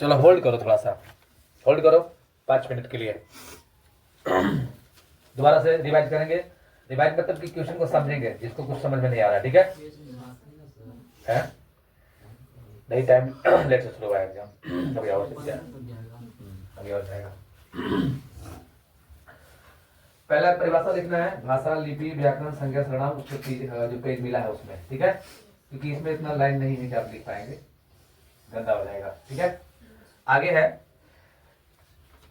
चलो होल्ड करो, थोड़ा सा होल्ड करो 5 मिनट के लिए। दोबारा से रिवाइज करेंगे। रिवाइज मतलब कि क्वेश्चन को समझेंगे जिसको कुछ समझ में नहीं आ रहा, ठीक है? नहीं, टाइम लेट से शुरू हुआ है एग्जाम, अभी और अभी और जाएगा। पहला परिभाषा लिखना है, भाषा, लिपि, व्याकरण, संज्ञा, सर्वनाम, उसके जो पेज मिला है उसमें, ठीक है? क्योंकि इसमें इतना लाइन नहीं है कि आप लिख पाएंगे, गंदा हो जाएगा, ठीक है? आगे है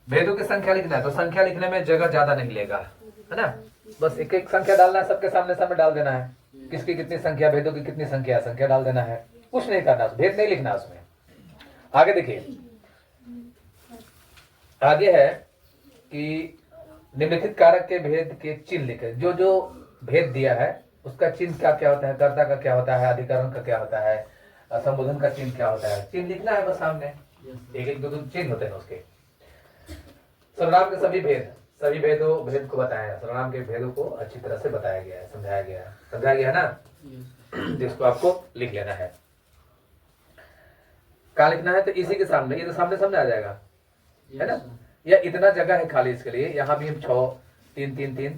भेदों की संख्या लिखना है, तो संख्या लिखने में जगह ज्यादा नहीं लेगा, है ना? बस एक एक संख्या डालना है, सबके सामने सामने डाल देना है, किसकी कितनी संख्या, भेदों की कितनी संख्या डाल देना है, कुछ नहीं करना, भेद नहीं लिखना उसमें। आगे देखिए, आगे है कि निम्नलिखित कारक के भेद के चिन्ह लिखे। जो जो भेद दिया है उसका चिन्ह क्या क्या होता है, कर्ता का क्या होता है, अधिकरण का क्या होता है, संबोधन का चिन्ह क्या होता है, चिन्ह लिखना है बस सामने, एक एक दो दो चिन्ह होते हैं उसके। सर्वनाम के सभी भेद को बताया है, सर्वनाम के भेदों को अच्छी तरह से बताया गया है, समझाया गया है ना, जिसको आपको लिख लेना है। क्या लिखना है, तो इसी के सामने, ये तो सामने सामने आ जाएगा, है ना? या इतना जगह है खाली इसके लिए, यहाँ भी हम 6 3 3 3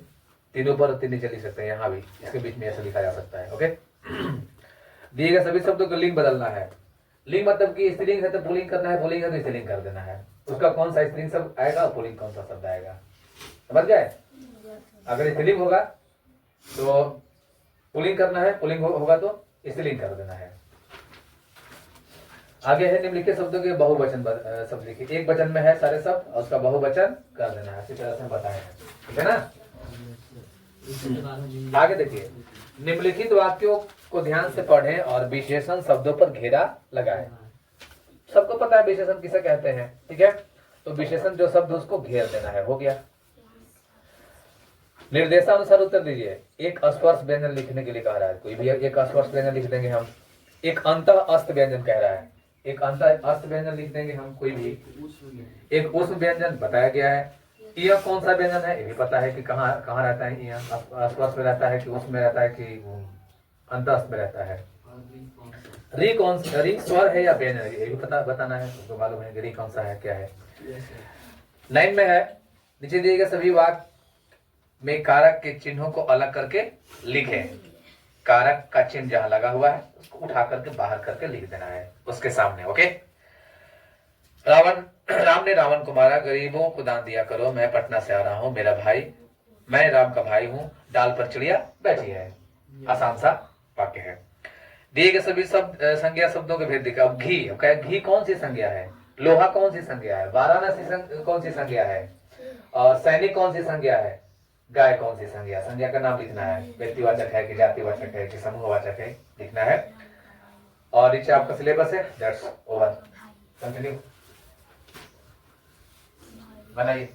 तीनों पर 3 नीचे लिख सकते हैं, यहाँ भी इसके बीच में ऐसा लिखा जा सकता है। ओके, दिए गए सभी शब्दों को लिंग बदलना है। लिंग मतलब कि स्त्रीलिंग है तो पुल्लिंग करना है, पुल्लिंग है तो स्त्रीलिंग कर देना है, उसका कौन सा स्त्रीलिंग शब्द आएगा, पुल्लिंग कौन सा शब्द आएगा, समझ गए? अगर स्त्रीलिंग होगा तो पुल्लिंग करना है, पुल्लिंग होगा तो स्त्रीलिंग कर देना है। आगे है निम्नलिखित शब्दों के बहुवचन शब्द लिखिए, एक वचन में है सारे शब्द और उसका बहुवचन कर देना है, अच्छी तरह से बताया है, ठीक है ना? आगे देखिए, निम्नलिखित वाक्यों को ध्यान से पढ़ें और विशेषण शब्दों पर घेरा लगाएं। सबको पता है विशेषण किसे कहते हैं, ठीक है? तो विशेषण जो शब्द उसको घेर देना है, हो गया। निर्देशानुसार उत्तर दीजिए। एक स्पर्श व्यंजन लिखने के लिए कह रहा है, कोई भी एक स्पर्श व्यंजन लिख देंगे हम। एक अंतः अस्त व्यंजन कह रहा है, एक अंतः अस्त व्यंजन लिख देंगे हम, कोई भी। एक उष्म व्यंजन बताया गया है। यह कौन सा व्यंजन है, ये भी पता है कि कहाँ कहाँ रहता है, यह स्पर्श में रहता है कि उष्म में रहता है कि अंतःस्थ में रहता है। री कौन सा, री स्वर है या व्यंजन है, ये भी बताना है, उसको मालूम है कि री कौन सा है, क्या है। 9 में है, नीचे दिए गए सभी वाक्य में कारक के चिन्हों को अलग करके लिखें। कारक का चिन्ह जहां लगा हुआ है उसको उठा करके बाहर करके लिख देना है उसके सामने। ओके, राम ने रावण को मारा, गरीबों को दान दिया करो, मैं पटना से आ रहा हूं, मेरा भाई, मैं राम का भाई हूं, डाल पर चिड़िया बैठी है। आसान सा वाक्य है। दिए गए सभी शब्द संज्ञा शब्दों के भेद दिखा। अब घी कौन सी संज्ञा है, लोहा कौन सी संज्ञा है, वाराणसी कौन सी संज्ञा है, और सैनिक कौन सी संज्ञा है, गाय कौन सी संज्ञा। संज्ञा का नाम लिखना है, व्यक्तिवाचक है कि जातिवाचक है कि समूहवाचक है, लिखना है। और नीचे आपका सिलेबस है, दैट्स ओवर। कंटिन्यू बनाइए।